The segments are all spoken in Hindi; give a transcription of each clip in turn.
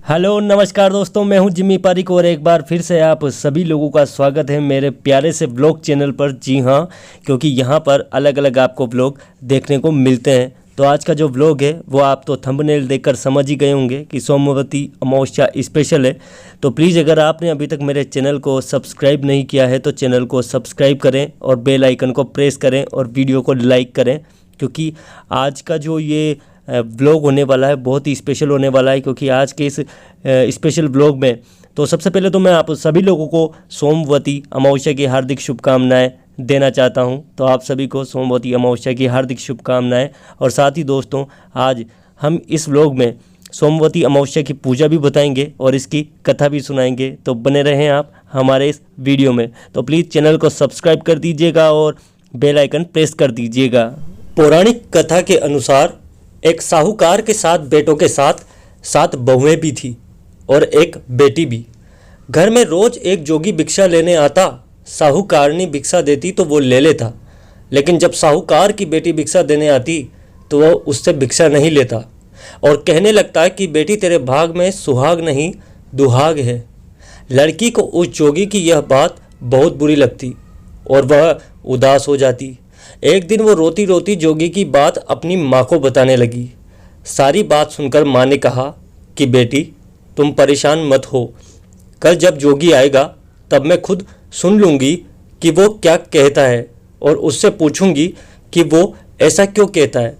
हेलो नमस्कार दोस्तों, मैं हूं जिम्मी पारिक और एक बार फिर से आप सभी लोगों का स्वागत है मेरे प्यारे से व्लॉग चैनल पर। जी हां, क्योंकि यहां पर अलग अलग आपको व्लॉग देखने को मिलते हैं। तो आज का जो व्लॉग है वो आप तो थंबनेल देखकर समझ ही गए होंगे कि सोमवती अमावस्या स्पेशल है। तो प्लीज़ अगर आपने अभी तक मेरे चैनल को सब्सक्राइब नहीं किया है तो चैनल को सब्सक्राइब करें और बेल आइकन को प्रेस करें और वीडियो को लाइक करें, क्योंकि आज का जो ये व्लॉग होने वाला है बहुत ही स्पेशल होने वाला है। क्योंकि आज के इस स्पेशल व्लॉग में तो सबसे पहले तो मैं आप सभी लोगों को सोमवती अमावस्या की हार्दिक शुभकामनाएं देना चाहता हूं। तो आप सभी को सोमवती अमावस्या की हार्दिक शुभकामनाएं। और साथ ही दोस्तों, आज हम इस व्लॉग में सोमवती अमावस्या की पूजा भी बताएंगे और इसकी कथा भी सुनाएंगे। तो बने रहें आप हमारे इस वीडियो में। तो प्लीज़ चैनल को सब्सक्राइब कर दीजिएगा और बेल आइकन प्रेस कर दीजिएगा। पौराणिक कथा के अनुसार एक साहूकार के 7 बेटों के साथ 7 बहुएं भी थी और एक बेटी भी। घर में रोज एक जोगी भिक्षा लेने आता। साहूकारनी भिक्षा देती तो वो ले लेता, लेकिन जब साहूकार की बेटी भिक्षा देने आती तो वो उससे भिक्षा नहीं लेता और कहने लगता कि बेटी तेरे भाग में सुहाग नहीं दुहाग है। लड़की को उस जोगी की यह बात बहुत बुरी लगती और वह उदास हो जाती। एक दिन वो रोती रोती जोगी की बात अपनी माँ को बताने लगी। सारी बात सुनकर माँ ने कहा कि बेटी तुम परेशान मत हो, कल जब जोगी आएगा तब मैं खुद सुन लूँगी कि वो क्या कहता है और उससे पूछूंगी कि वो ऐसा क्यों कहता है।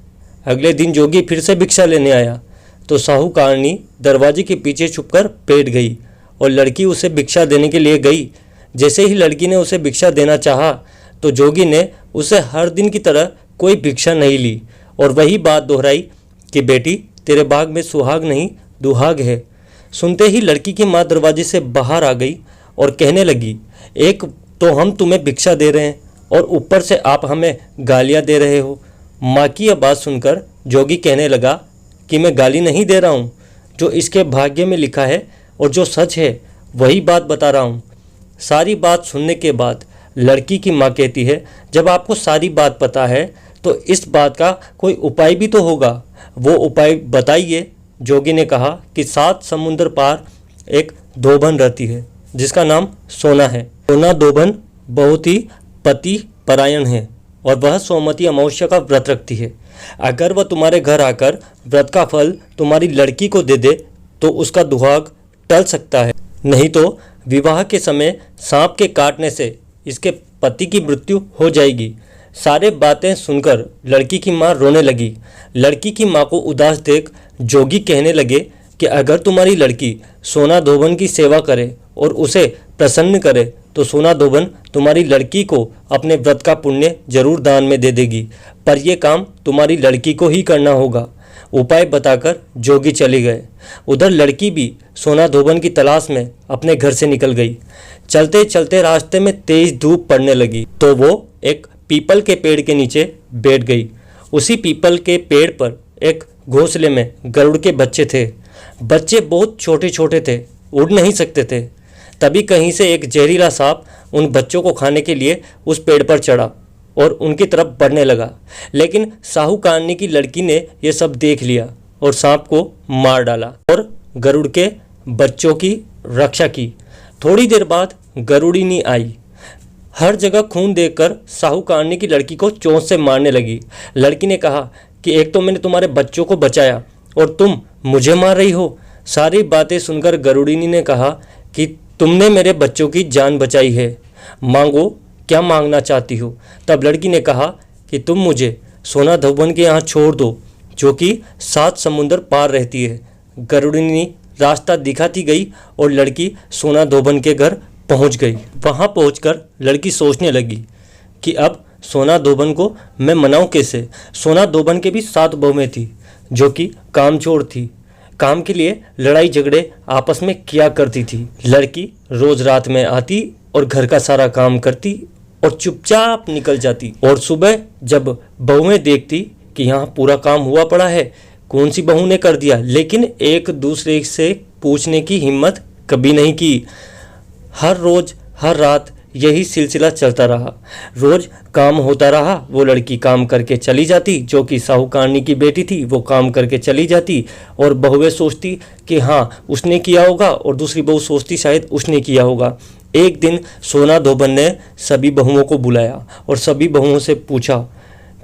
अगले दिन जोगी फिर से भिक्षा लेने आया तो साहूकारनी दरवाजे के पीछे छुपकर बैठ गई और लड़की उसे भिक्षा देने के लिए गई। जैसे ही लड़की ने उसे भिक्षा देना चाहा तो जोगी ने उसे हर दिन की तरह कोई भिक्षा नहीं ली और वही बात दोहराई कि बेटी तेरे भाग में सुहाग नहीं दुहाग है। सुनते ही लड़की की माँ दरवाजे से बाहर आ गई और कहने लगी, एक तो हम तुम्हें भिक्षा दे रहे हैं और ऊपर से आप हमें गालियाँ दे रहे हो। माँ की यह बात सुनकर जोगी कहने लगा कि मैं गाली नहीं दे रहा हूँ, जो इसके भाग्य में लिखा है और जो सच है वही बात बता रहा हूँ। सारी बात सुनने के बाद लड़की की माँ कहती है, जब आपको सारी बात पता है तो इस बात का कोई उपाय भी तो होगा, वो उपाय बताइए। जोगी ने कहा कि 7 समुंदर पार एक धोबन रहती है जिसका नाम सोना है। सोना धोबन बहुत ही पति परायण है और वह सोमवती अमावस्या का व्रत रखती है। अगर वह तुम्हारे घर आकर व्रत का फल तुम्हारी लड़की को दे दे तो उसका दुहाग टल सकता है, नहीं तो विवाह के समय सांप के काटने से इसके पति की मृत्यु हो जाएगी। सारे बातें सुनकर लड़की की माँ रोने लगी। लड़की की माँ को उदास देख जोगी कहने लगे कि अगर तुम्हारी लड़की सोना धोबन की सेवा करे और उसे प्रसन्न करे तो सोना धोबन तुम्हारी लड़की को अपने व्रत का पुण्य जरूर दान में दे देगी, पर यह काम तुम्हारी लड़की को ही करना होगा। उपाय बताकर जोगी चले गए। उधर लड़की भी सोना धोबन की तलाश में अपने घर से निकल गई। चलते चलते रास्ते में तेज धूप पड़ने लगी तो वो एक पीपल के पेड़ के नीचे बैठ गई। उसी पीपल के पेड़ पर एक घोंसले में गरुड़ के बच्चे थे। बच्चे बहुत छोटे छोटे थे, उड़ नहीं सकते थे। तभी कहीं से एक जहरीला सांप उन बच्चों को खाने के लिए उस पेड़ पर चढ़ा और उनकी तरफ बढ़ने लगा, लेकिन साहूकारनी की लड़की ने यह सब देख लिया और सांप को मार डाला और गरुड़ के बच्चों की रक्षा की। थोड़ी देर बाद गरुड़िनी आई। हर जगह खून देखकर साहूकारनी की लड़की को चोंच से मारने लगी। लड़की ने कहा कि एक तो मैंने तुम्हारे बच्चों को बचाया और तुम मुझे मार रही हो। सारी बातें सुनकर गरुड़िनी ने कहा कि तुमने मेरे बच्चों की जान बचाई है, मांगो क्या मांगना चाहती हो। तब लड़की ने कहा कि तुम मुझे सोना धोबन के यहाँ छोड़ दो जो कि 7 समुंदर पार रहती है। गरुड़िनी रास्ता दिखाती गई और लड़की सोना धोबन के घर पहुंच गई। वहां पहुंचकर लड़की सोचने लगी कि अब सोना धोबन को मैं मनाऊं कैसे। सोना धोबन के भी 7 बहुएं थी जो कि कामचोर थी, काम के लिए लड़ाई झगड़े आपस में किया करती थी। लड़की रोज रात में आती और घर का सारा काम करती और चुपचाप निकल जाती और सुबह जब बहुएं देखती कि यहाँ पूरा काम हुआ पड़ा है, कौन सी बहू ने कर दिया, लेकिन एक दूसरे से पूछने की हिम्मत कभी नहीं की। हर रोज हर रात यही सिलसिला चलता रहा। रोज़ काम होता रहा, वो लड़की काम करके चली जाती, जो कि साहूकारनी की बेटी थी वो काम करके चली जाती, और बहुएं सोचती कि हाँ उसने किया होगा, और दूसरी बहू सोचती शायद उसने किया होगा। एक दिन सोना धोबन ने सभी बहुओं को बुलाया और सभी बहुओं से पूछा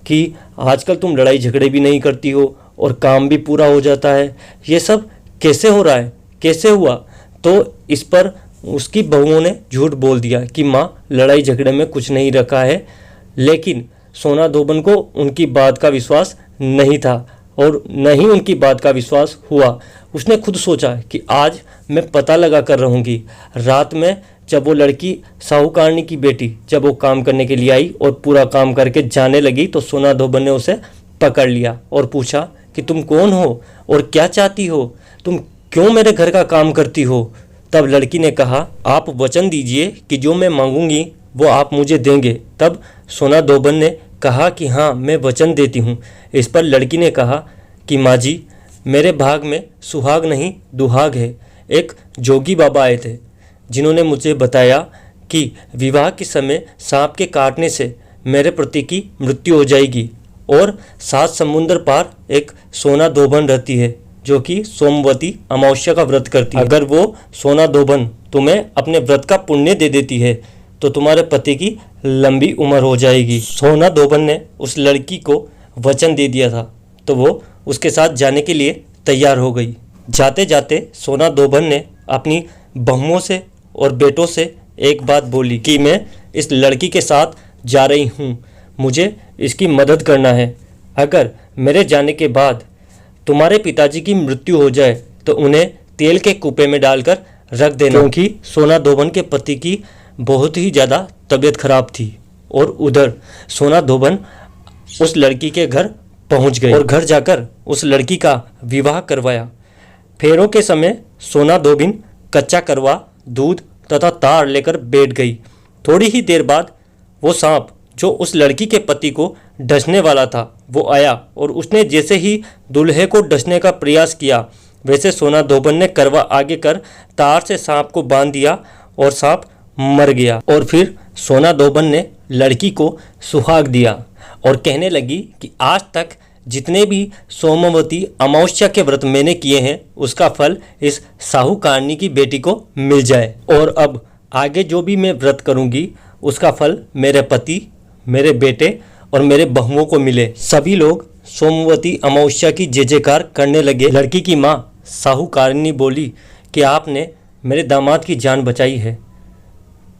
कि आजकल तुम लड़ाई झगड़े भी नहीं करती हो और काम भी पूरा हो जाता है, ये सब कैसे हो रहा है, कैसे हुआ? तो इस पर उसकी बहुओं ने झूठ बोल दिया कि माँ लड़ाई झगड़े में कुछ नहीं रखा है। लेकिन सोना धोबन को उनकी बात का विश्वास नहीं था और न ही उनकी बात का विश्वास हुआ। उसने खुद सोचा कि आज मैं पता लगा कर रहूँगी। रात में जब वो लड़की साहूकारनी की बेटी जब वो काम करने के लिए आई और पूरा काम करके जाने लगी, तो सोना धोबन ने उसे पकड़ लिया और पूछा कि तुम कौन हो और क्या चाहती हो, तुम क्यों मेरे घर का काम करती हो? तब लड़की ने कहा, आप वचन दीजिए कि जो मैं मांगूंगी वो आप मुझे देंगे। तब सोना धोबन ने कहा कि हाँ मैं वचन देती हूँ। इस पर लड़की ने कहा कि माँ जी, मेरे भाग में सुहाग नहीं दुहाग है। एक जोगी बाबा आए थे जिन्होंने मुझे बताया कि विवाह के समय सांप के काटने से मेरे पति की मृत्यु हो जाएगी, और 7 समुंदर पार एक सोना धोबन रहती है जो कि सोमवती अमावस्या का व्रत करती है। अगर वो सोना धोबन तुम्हें अपने व्रत का पुण्य दे देती है तो तुम्हारे पति की लंबी उम्र हो जाएगी। सोना धोबन ने उस लड़की को वचन दे दिया था, तो वो उसके साथ जाने के लिए तैयार हो गई। जाते जाते सोना धोबन ने अपनी बहुओं से और बेटों से एक बात बोली कि मैं इस लड़की के साथ जा रही हूँ, मुझे इसकी मदद करना है। अगर मेरे जाने के बाद तुम्हारे पिताजी की मृत्यु हो जाए तो उन्हें तेल के कुपे में डालकर रख देना, क्योंकि सोना धोबन के पति की बहुत ही ज़्यादा तबीयत खराब थी। और उधर सोना धोबन उस लड़की के घर पहुंच गए और घर जाकर उस लड़की का विवाह करवाया। फेरों के समय सोना धोबिन कच्चा करवा, दूध तथा तार लेकर बैठ गई। थोड़ी ही देर बाद वो सांप जो उस लड़की के पति को डसने वाला था वो आया, और उसने जैसे ही दूल्हे को डसने का प्रयास किया वैसे सोना धोबन ने करवा आगे कर तार से सांप को बांध दिया और सांप मर गया। और फिर सोना धोबन ने लड़की को सुहाग दिया और कहने लगी कि आज तक जितने भी सोमवती अमावस्या के व्रत मैंने किए हैं उसका फल इस साहूकारनी की बेटी को मिल जाए, और अब आगे जो भी मैं व्रत करूंगी उसका फल मेरे पति, मेरे बेटे और मेरे बहुओं को मिले। सभी लोग सोमवती अमावस्या की जय जयकार करने लगे। लड़की की माँ साहूकारनी बोली कि आपने मेरे दामाद की जान बचाई है,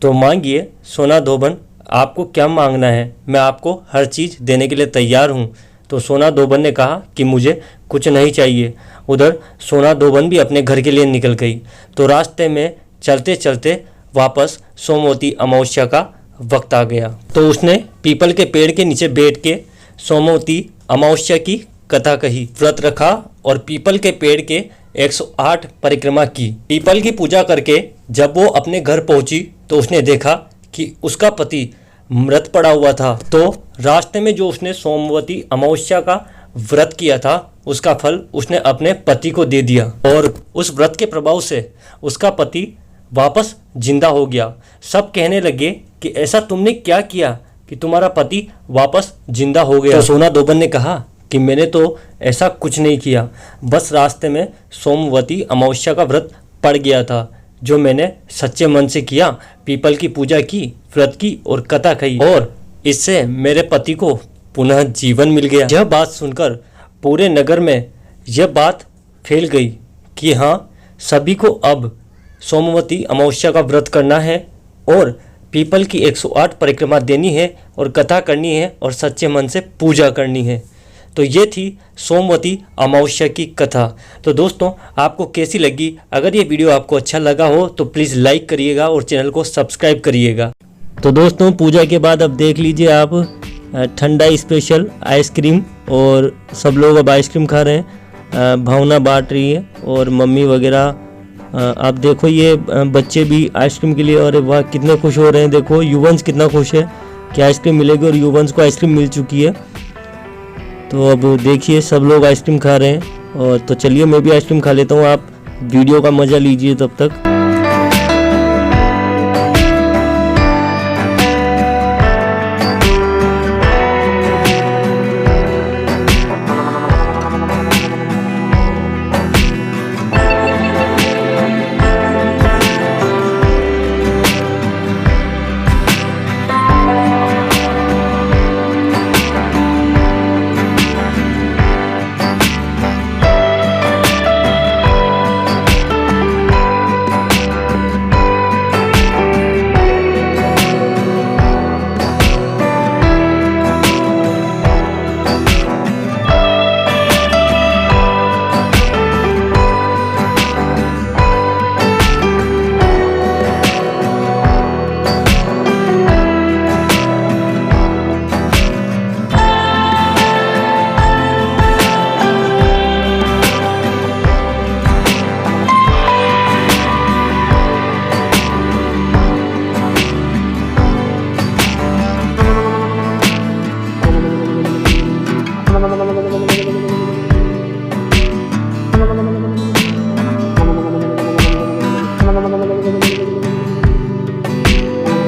तो मांगिए सोना धोबन, आपको क्या मांगना है, मैं आपको हर चीज़ देने के लिए तैयार हूँ। तो सोना धोबन ने कहा कि मुझे कुछ नहीं चाहिए। उधर सोना धोबन भी अपने घर के लिए निकल गई। तो रास्ते में चलते चलते वापस सोमवती अमावस्या का वक्त आ गया, तो उसने पीपल के पेड़ के नीचे बैठ के सोमवती अमावस्या की कथा कही, व्रत रखा और पीपल के पेड़ के 108 परिक्रमा की। पीपल की पूजा करके जब वो अपने घर पहुंची तो उसने देखा कि उसका पति मृत पड़ा हुआ था। तो रास्ते में जो उसने सोमवती अमावस्या का व्रत किया था उसका फल उसने अपने पति को दे दिया, और उस व्रत के प्रभाव से उसका पति वापस जिंदा हो गया। सब कहने लगे कि ऐसा तुमने क्या किया कि तुम्हारा पति वापस जिंदा हो गया? तो सोना धोबन ने कहा कि मैंने तो ऐसा कुछ नहीं किया, बस रास्ते में सोमवती अमावस्या का व्रत पड़ गया था जो मैंने सच्चे मन से किया, पीपल की पूजा की, व्रत की और कथा कही, और इससे मेरे पति को पुनः जीवन मिल गया। यह बात सुनकर पूरे नगर में यह बात फैल गई कि हाँ, सभी को अब सोमवती अमावस्या का व्रत करना है और पीपल की 108 परिक्रमा देनी है और कथा करनी है और सच्चे मन से पूजा करनी है। तो ये थी सोमवती अमावस्या की कथा। तो दोस्तों, आपको कैसी लगी? अगर ये वीडियो आपको अच्छा लगा हो तो प्लीज़ लाइक करिएगा और चैनल को सब्सक्राइब करिएगा। तो दोस्तों, पूजा के बाद अब देख लीजिए आप ठंडा स्पेशल आइसक्रीम, और सब लोग अब आइसक्रीम खा रहे हैं, भावना बांट रही है और मम्मी वगैरह। आप देखो ये बच्चे भी आइसक्रीम के लिए, और वाह कितने खुश हो रहे हैं। देखो युवंश कितना खुश है कि आइसक्रीम मिलेगी, और युवंश को आइसक्रीम मिल चुकी है। तो अब देखिए सब लोग आइसक्रीम खा रहे हैं, और तो चलिए मैं भी आइसक्रीम खा लेता हूँ। आप वीडियो का मज़ा लीजिए तब तक।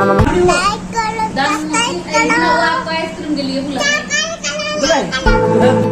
लाइक करो, सब्सक्राइब करो। आपको आइसक्रीम के लिए बुला क्या करो?